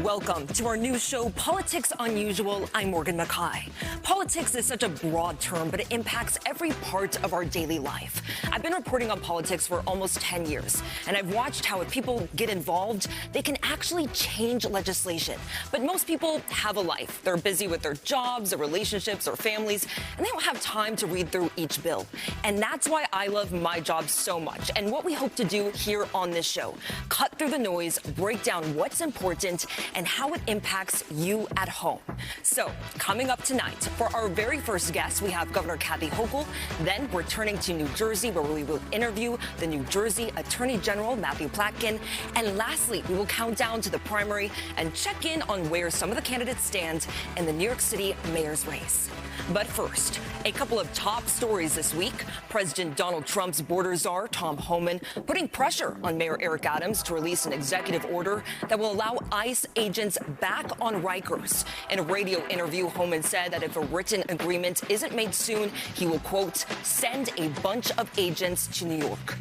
Welcome to our new show, Politics Unusual. I'm Morgan McKay. Politics is such a broad term, but it impacts every part of our daily life. I've been reporting on politics for almost 10 years, and I've watched how if people get involved, they can actually change legislation. But most people have a life. They're busy with their jobs, their relationships, their families, and they don't have time to read through each bill. And that's why I love my job so much, and what we hope to do here on this show. Cut through the noise, break down what's important, and how it impacts you at home. So, coming up tonight, for our very first guest, we have Governor Kathy Hochul. Then we're turning to New Jersey, where we will interview the New Jersey Attorney General, MJ Platkin. And lastly, we will count down to the primary and check in on where some of the candidates stand in the New York City mayor's race. But first, a couple of top stories this week. President Donald Trump's border czar, Tom Homan, putting pressure on Mayor Eric Adams to release an executive order that will allow ICE agents back on Rikers. In a radio interview, Homan said that if a written agreement isn't made soon, he will, quote, send a bunch of agents to New York.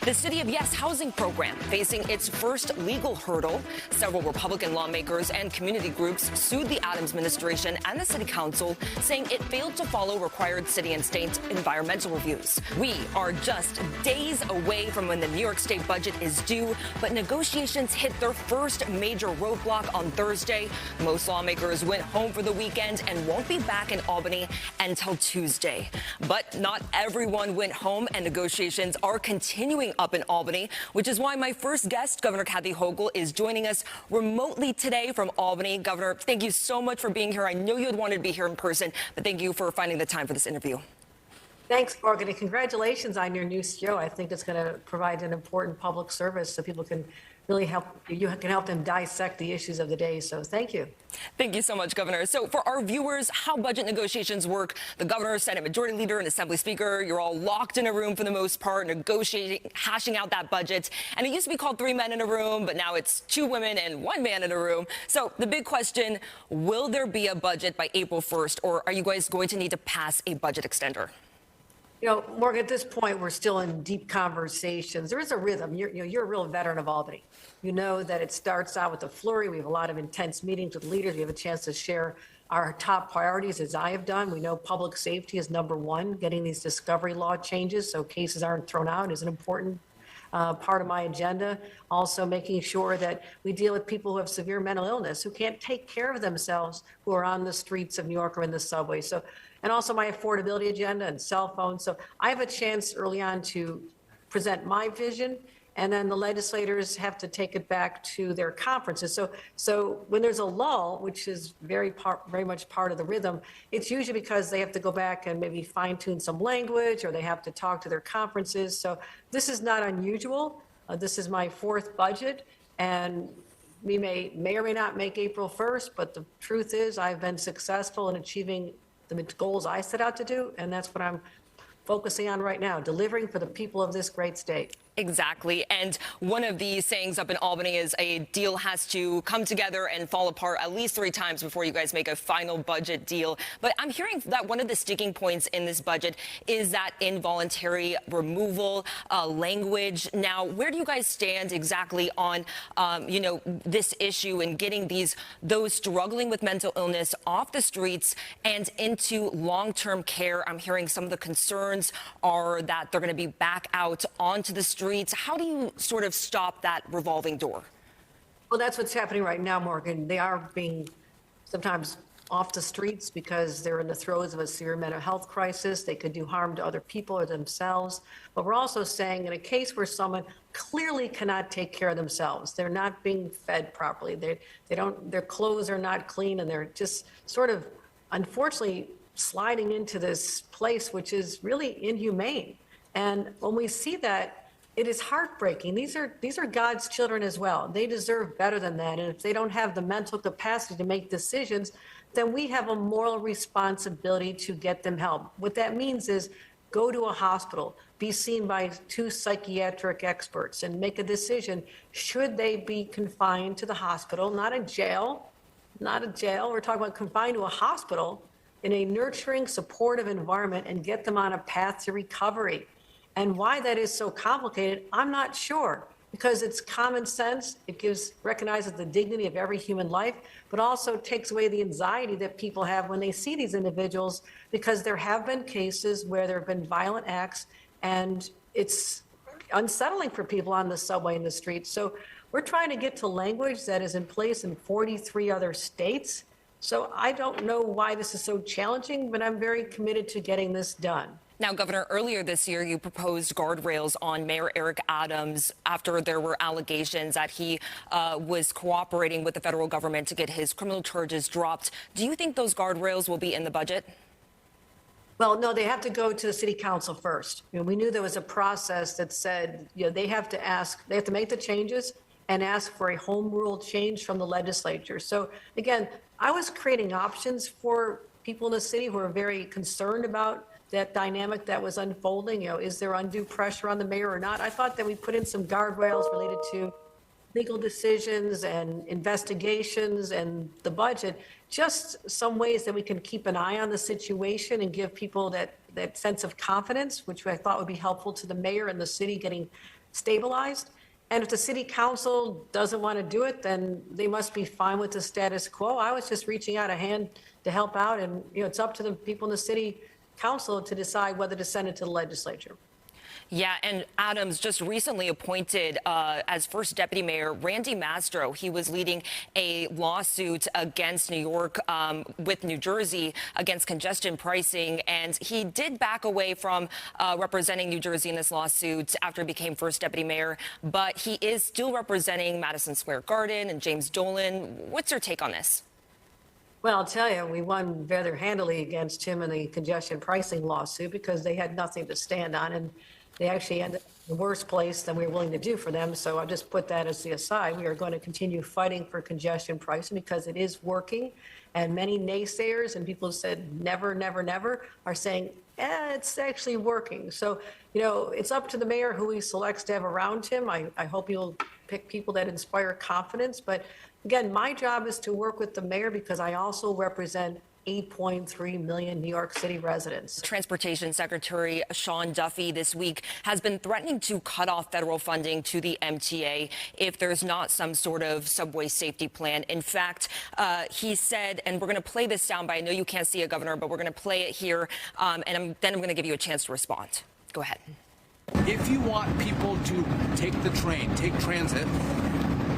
The City of Yes housing program facing its first legal hurdle. Several Republican lawmakers and community groups sued the Adams administration and the City Council, saying it failed to follow required city and state environmental reviews. We are just days away from when the New York State budget is due, but negotiations hit their first major roadblock on Thursday. Most lawmakers went home for the weekend and won't be back in Albany until Tuesday. But not everyone went home, and negotiations are continuing up in Albany, which is why my first guest, Governor Kathy Hochul, is joining us remotely today from Albany. Governor, thank you so much for being here. I know you had wanted to be here in person, but thank you for finding the time for this interview. Thanks, Morgan, and congratulations on your new show. I think it's going to provide an important public service so people can really help, you can help them dissect the issues of the day. So thank you. Thank you so much, Governor. So for our viewers, how budget negotiations work: the governor, Senate Majority Leader, and Assembly Speaker, you're all locked in a room for the most part, negotiating, hashing out that budget. And it used to be called 3 men in a room, but now it's 2 women and 1 man in a room. So the big question, will there be a budget by April 1st, or are you guys going to need to pass a budget extender? You know, Morgan, at this point, we're still in deep conversations. There is a rhythm. You're a real veteran of Albany. You know that it starts out with a flurry. We have a lot of intense meetings with leaders. We have a chance to share our top priorities, as I have done. We know public safety is number one. Getting these discovery law changes so cases aren't thrown out is an important part of my agenda. Also making sure that we deal with people who have severe mental illness, who can't take care of themselves, who are on the streets of New York or in the subway. So, and also my affordability agenda and cell phones. So I have a chance early on to present my vision, and then the legislators have to take it back to their conferences. So when there's a lull, which is very much part of the rhythm, it's usually because they have to go back and maybe fine tune some language, or they have to talk to their conferences. So this is not unusual. This is my 4th budget, and we may or may not make April 1st, but the truth is I've been successful in achieving the goals I set out to do, and that's what I'm focusing on right now, delivering for the people of this great state. Exactly. And one of the sayings up in Albany is a deal has to come together and fall apart at least 3 times before you guys make a final budget deal. But I'm hearing that one of the sticking points in this budget is that involuntary removal language. Now, where do you guys stand exactly on, this issue and getting those struggling with mental illness off the streets and into long-term care? I'm hearing some of the concerns are that they're going to be back out onto the streets. How do you sort of stop that revolving door? Well, that's what's happening right now, Morgan. They are being sometimes off the streets because they're in the throes of a severe mental health crisis. They could do harm to other people or themselves. But we're also saying in a case where someone clearly cannot take care of themselves, they're not being fed properly, their clothes are not clean, and they're just sort of, unfortunately, sliding into this place which is really inhumane. And when we see that, it is heartbreaking. These are God's children as well. They deserve better than that. And if they don't have the mental capacity to make decisions, then we have a moral responsibility to get them help. What that means is go to a hospital, be seen by 2 psychiatric experts, and make a decision. Should they be confined to the hospital, not a jail, We're talking about confined to a hospital in a nurturing, supportive environment, and get them on a path to recovery. And why that is so complicated, I'm not sure. because it's common sense. It recognizes the dignity of every human life, but also takes away the anxiety that people have when they see these individuals, because there have been cases where there have been violent acts, and it's unsettling for people on the subway and the streets. So we're trying to get to language that is in place in 43 other states. So I don't know why this is so challenging, but I'm very committed to getting this done. Now, Governor, earlier this year, you proposed guardrails on Mayor Eric Adams after there were allegations that he was cooperating with the federal government to get his criminal charges dropped. Do you think those guardrails will be in the budget? Well, no, they have to go to the city council first. We knew there was a process that said, they have to make the changes and ask for a home rule change from the legislature. So again, I was creating options for people in the city who are very concerned about that dynamic that was unfolding. Is there undue pressure on the mayor or not? I thought that we put in some guardrails related to legal decisions and investigations and the budget, just some ways that we can keep an eye on the situation and give people that sense of confidence, which I thought would be helpful to the mayor and the city getting stabilized. And if the city council doesn't want to do it, then they must be fine with the status quo. I was just reaching out a hand to help out, and it's up to the people in the city council to decide whether to send it to the legislature. Yeah, and Adams just recently appointed as first deputy mayor Randy Mastro. He was leading a lawsuit against New York with New Jersey against congestion pricing, and he did back away from representing New Jersey in this lawsuit after he became first deputy mayor, but he is still representing Madison Square Garden and James Dolan. What's your take on this? Well, I'll tell you, we won rather handily against him in the congestion pricing lawsuit because they had nothing to stand on, and they actually ended up in a worse place than we were willing to do for them. So I'll just put that as the aside. We are going to continue fighting for congestion pricing because it is working. And many naysayers and people who said never, never, never are saying, it's actually working. So, it's up to the mayor who he selects to have around him. I hope he'll pick people that inspire confidence. But again, my job is to work with the mayor because I also represent 8.3 million New York City residents. Transportation Secretary Sean Duffy this week has been threatening to cut off federal funding to the MTA if there's not some sort of subway safety plan. In fact, he said, and we're going to play this soundbite. I know you can't see it, Governor, but we're going to play it here, and then I'm going to give you a chance to respond. Go ahead. If you want people to take the train, take transit,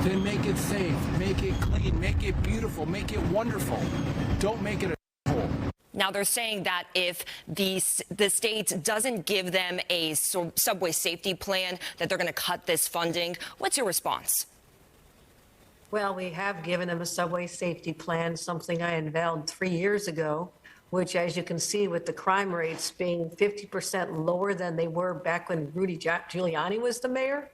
then make it safe, make it clean, make it beautiful, make it wonderful. Don't make it a hole. Now, they're saying that if the state doesn't give them a subway safety plan, that they're going to cut this funding. What's your response? Well, we have given them a subway safety plan, something I unveiled 3 years ago, which, as you can see, with the crime rates being 50% lower than they were back when Rudy Giuliani was the mayor,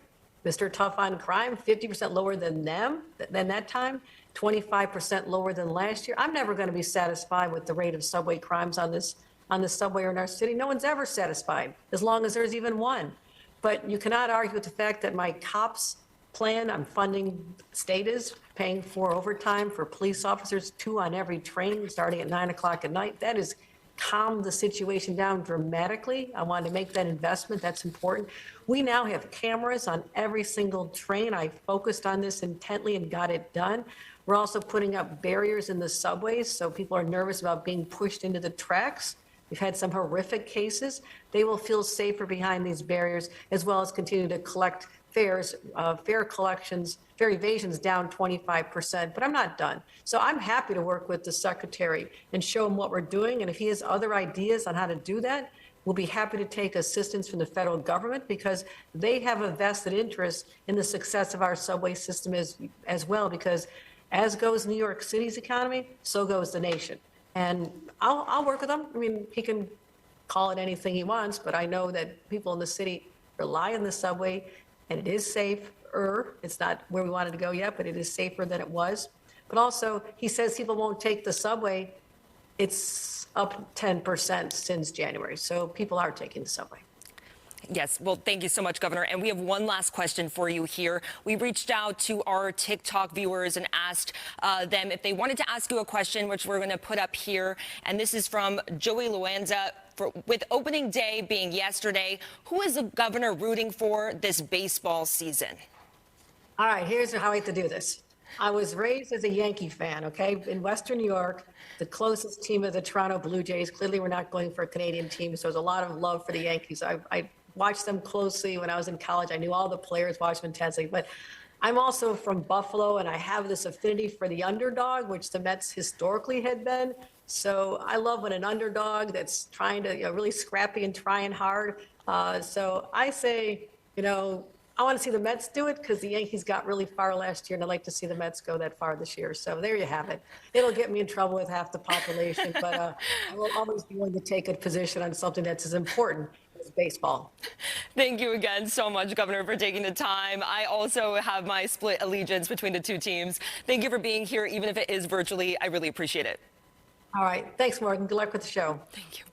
Mr. Tough on Crime, 50% lower than that time, 25% lower than last year. I'm never going to be satisfied with the rate of subway crimes on the subway or in our city. No one's ever satisfied, as long as there's even one. But you cannot argue with the fact that my COPS plan, I'm funding, state is paying for overtime for police officers, 2 on every train starting at 9 o'clock at night. That has calmed the situation down dramatically. I wanted to make that investment. That's important. We now have cameras on every single train. I focused on this intently and got it done. We're also putting up barriers in the subways so people are nervous about being pushed into the tracks. We've had some horrific cases. They will feel safer behind these barriers, as well as continue to collect fares, fare collections, fare evasions down 25%, but I'm not done. So I'm happy to work with the secretary and show him what we're doing. And if he has other ideas on how to do that, we'll be happy to take assistance from the federal government because they have a vested interest in the success of our subway system as well, because as goes New York City's economy, so goes the nation. And I'll work with him. I mean, he can call it anything he wants, but I know that people in the city rely on the subway, and it is safer. It's not where we wanted to go yet, but it is safer than it was. But also, he says people won't take the subway. It's up 10% since January. So people are taking the subway. Yes. Well, thank you so much, Governor. And we have one last question for you here. We reached out to our TikTok viewers and asked them if they wanted to ask you a question, which we're going to put up here. And this is from Joey Luanza. With opening day being yesterday, who is the governor rooting for this baseball season? All right, here's how I like to do this. I was raised as a Yankee fan, okay? In Western New York, the closest team of the Toronto Blue Jays. Clearly, we're not going for a Canadian team, so there's a lot of love for the Yankees. I watched them closely when I was in college. I knew all the players, watched them intensely. But I'm also from Buffalo, and I have this affinity for the underdog, which the Mets historically had been. So I love when an underdog that's trying to, really scrappy and trying hard. So I say, I want to see the Mets do it because the Yankees got really far last year, and I'd like to see the Mets go that far this year. So there you have it. It'll get me in trouble with half the population, but I will always be willing to take a position on something that's as important as baseball. Thank you again so much, Governor, for taking the time. I also have my split allegiance between the two teams. Thank you for being here, even if it is virtually. I really appreciate it. All right. Thanks, Morgan. Good luck with the show. Thank you.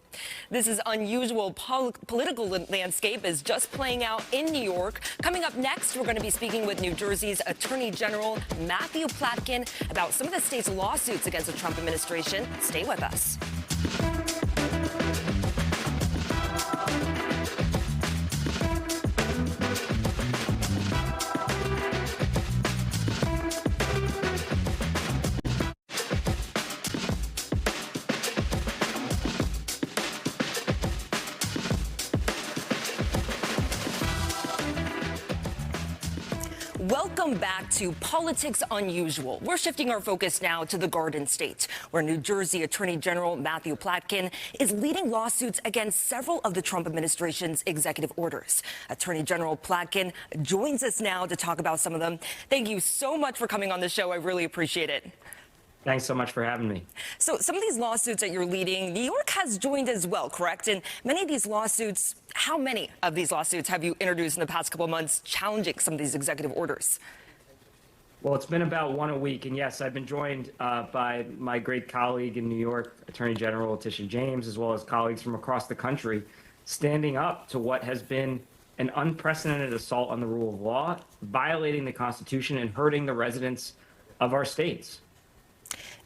This is unusual political landscape is just playing out in New York. Coming up next, we're going to be speaking with New Jersey's Attorney General Matthew Platkin about some of the state's lawsuits against the Trump administration. Stay with us. Welcome back to Politics Unusual. We're shifting our focus now to the Garden State, where New Jersey Attorney General Matthew Platkin is leading lawsuits against several of the Trump administration's executive orders. Attorney General Platkin joins us now to talk about some of them. Thank you so much for coming on the show. I really appreciate it. Thanks so much for having me. So some of these lawsuits that you're leading, New York has joined as well, correct? And many of these lawsuits, how many of these lawsuits have you introduced in the past couple of months challenging some of these executive orders? Well, it's been about one a week. And yes, I've been joined by my great colleague in New York, Attorney General Letitia James, as well as colleagues from across the country, standing up to what has been an unprecedented assault on the rule of law, violating the Constitution and hurting the residents of our states.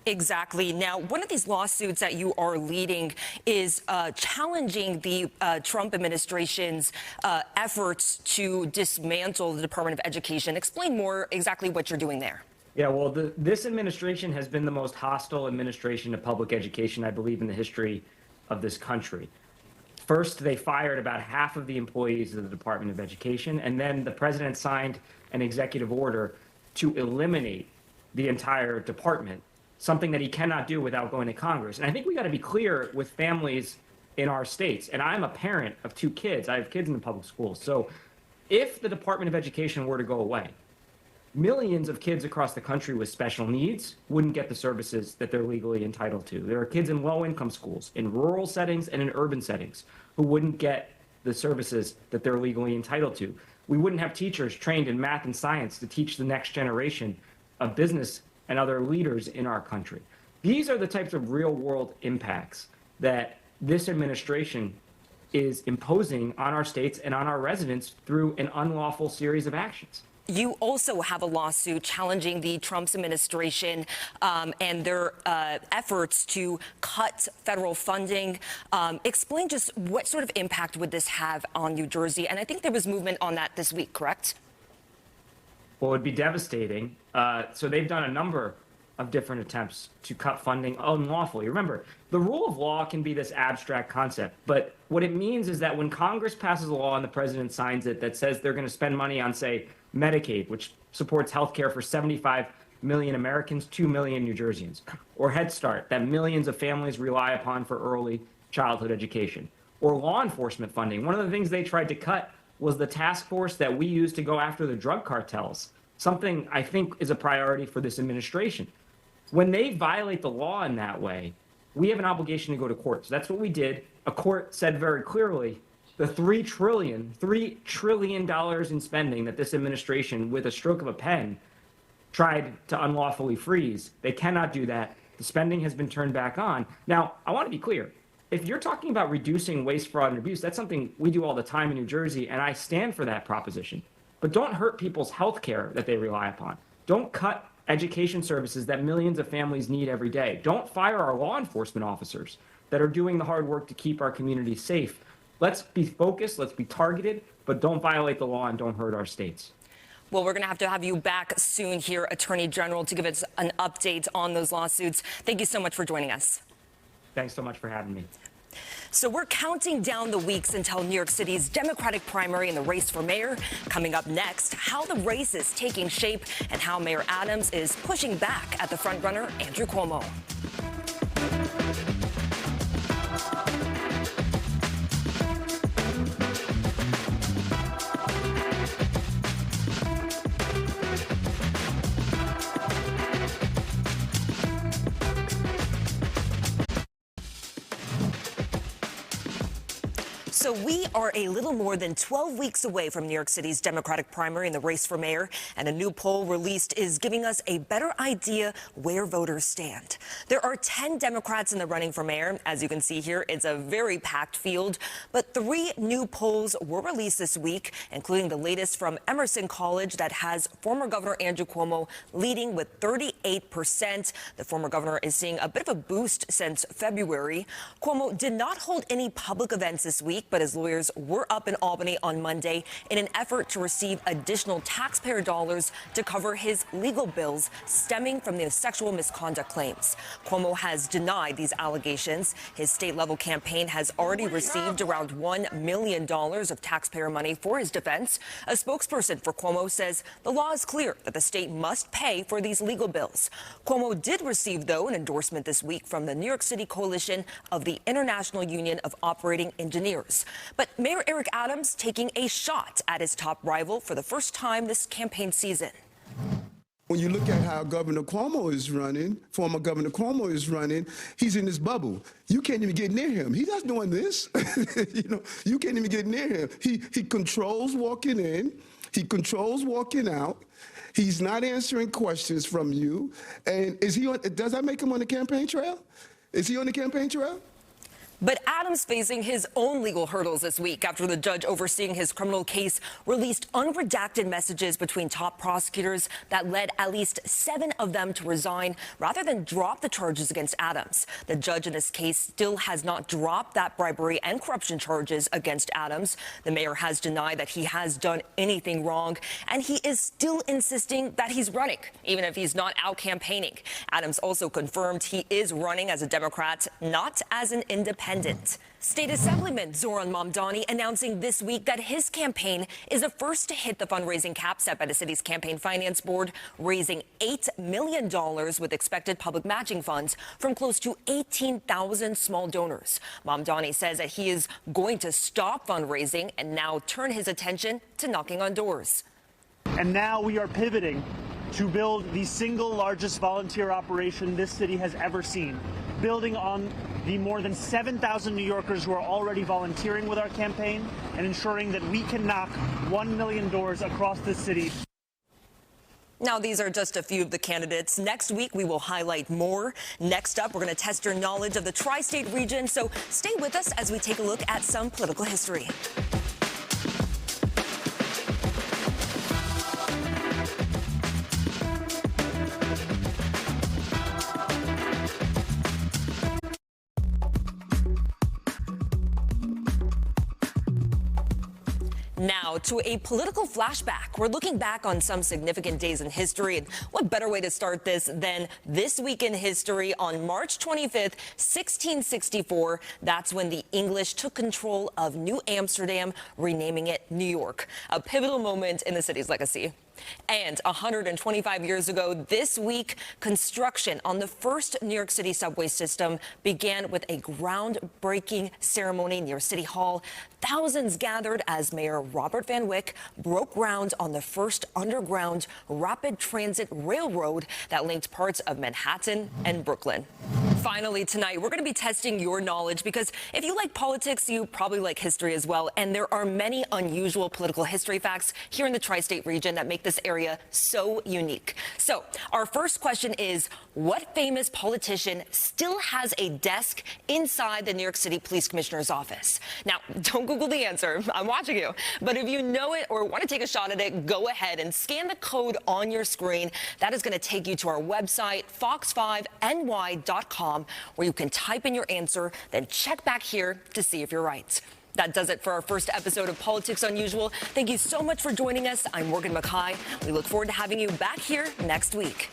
Exactly. Now, one of these lawsuits that you are leading is challenging the Trump administration's efforts to dismantle the Department of Education. Explain more exactly what you're doing there. Yeah, well, this administration has been the most hostile administration to public education, I believe, in the history of this country. First, they fired about half of the employees of the Department of Education, and then the president signed an executive order to eliminate the entire department, something that he cannot do without going to Congress. And I think we got to be clear with families in our states. And I'm a parent of two kids. I have kids in the public schools. So if the Department of Education were to go away, millions of kids across the country with special needs wouldn't get the services that they're legally entitled to. There are kids in low-income schools, in rural settings and in urban settings, who wouldn't get the services that they're legally entitled to. We wouldn't have teachers trained in math and science to teach the next generation of business and other leaders in our country. These are the types of real-world impacts that this administration is imposing on our states and on our residents through an unlawful series of actions. You also have a lawsuit challenging the Trump administration and their efforts to cut federal funding. Explain just what sort of impact would this have on New Jersey? And I think there was movement on that this week, correct? Well, it'd be devastating. So they've done a number of different attempts to cut funding unlawfully. Remember, the rule of law can be this abstract concept, but what it means is that when Congress passes a law and the president signs it that says they're going to spend money on, say, Medicaid, which supports health care for 75 million Americans, 2 million New Jerseyans, or Head Start, that millions of families rely upon for early childhood education, or law enforcement funding. One of the things they tried to cut was the task force that we use to go after the drug cartels, something I think is a priority for this administration. When they violate the law in that way, we have an obligation to go to court. So that's what we did. A court said very clearly the $3 trillion in spending that this administration, with a stroke of a pen, tried to unlawfully freeze. They cannot do that. The spending has been turned back on. Now, I want to be clear. If you're talking about reducing waste, fraud, and abuse, that's something we do all the time in New Jersey, and I stand for that proposition. But don't hurt people's health care that they rely upon. Don't cut education services that millions of families need every day. Don't fire our law enforcement officers that are doing the hard work to keep our communities safe. Let's be focused, let's be targeted, but don't violate the law and don't hurt our states. Well, we're going to have you back soon here, Attorney General, to give us an update on those lawsuits. Thank you so much for joining us. Thanks so much for having me. So we're counting down the weeks until New York City's Democratic primary in the race for mayor. Coming up next, how the race is taking shape and how Mayor Adams is pushing back at the frontrunner, Andrew Cuomo. So we are a little more than 12 weeks away from New York City's Democratic primary in the race for mayor, and a new poll released is giving us a better idea where voters stand. There are 10 Democrats in the running for mayor. As you can see here, it's a very packed field, but 3 new polls were released this week, including the latest from Emerson College that has former Governor Andrew Cuomo leading with 38%. The former governor is seeing a bit of a boost since February. Cuomo did not hold any public events this week, but his lawyers were up in Albany on Monday in an effort to receive additional taxpayer dollars to cover his legal bills stemming from the sexual misconduct claims. Cuomo has denied these allegations. His state-level campaign has already received around $1 million of taxpayer money for his defense. A spokesperson for Cuomo says the law is clear that the state must pay for these legal bills. Cuomo did receive, though, an endorsement this week from the New York City coalition of the International Union of Operating Engineers. But Mayor Eric Adams taking a shot at his top rival for the first time this campaign season. When you look at how Governor Cuomo is running, former Governor Cuomo is running, he's in this bubble. You can't even get near him. He's not doing this. You can't even get near him. He controls walking in. He controls walking out. He's not answering questions from you. And does that make him on the campaign trail? Is he on the campaign trail? But Adams facing his own legal hurdles this week after the judge overseeing his criminal case released unredacted messages between top prosecutors that led at least 7 of them to resign rather than drop the charges against Adams. The judge in this case still has not dropped that bribery and corruption charges against Adams. The mayor has denied that he has done anything wrong, and he is still insisting that he's running, even if he's not out campaigning. Adams also confirmed he is running as a Democrat, not as an independent. State Assemblyman Zoran Mamdani announcing this week that his campaign is the first to hit the fundraising cap set by the city's campaign finance board, raising $8 million with expected public matching funds from close to 18,000 small donors. Mamdani says that he is going to stop fundraising and now turn his attention to knocking on doors. And now we are pivoting to build the single largest volunteer operation this city has ever seen, building on the more than 7,000 New Yorkers who are already volunteering with our campaign and ensuring that we can knock 1 million doors across the city. Now, these are just a few of the candidates. Next week, we will highlight more. Next up, we're going to test your knowledge of the tri-state region, so stay with us as we take a look at some political history. Now to a political flashback. We're looking back on some significant days in history, and what better way to start this than this week in history on March 25th, 1664. That's when the English took control of New Amsterdam, renaming it New York. A pivotal moment in the city's legacy. And 125 years ago this week, construction on the first New York City subway system began with a groundbreaking ceremony near City Hall. Thousands gathered as Mayor Robert Van Wyck broke ground on the first underground rapid transit railroad that linked parts of Manhattan and Brooklyn. Finally, tonight, we're going to be testing your knowledge because if you like politics, you probably like history as well. And there are many unusual political history facts here in the tri-state region that make this area so unique. So our first question is, what famous politician still has a desk inside the New York City Police Commissioner's office? Now, don't Google the answer. I'm watching you. But if you know it or want to take a shot at it, go ahead and scan the code on your screen. That is going to take you to our website, fox5ny.com, where you can type in your answer, then check back here to see if you're right. That does it for our first episode of Politics Unusual. Thank you so much for joining us. I'm Morgan McKay. We look forward to having you back here next week.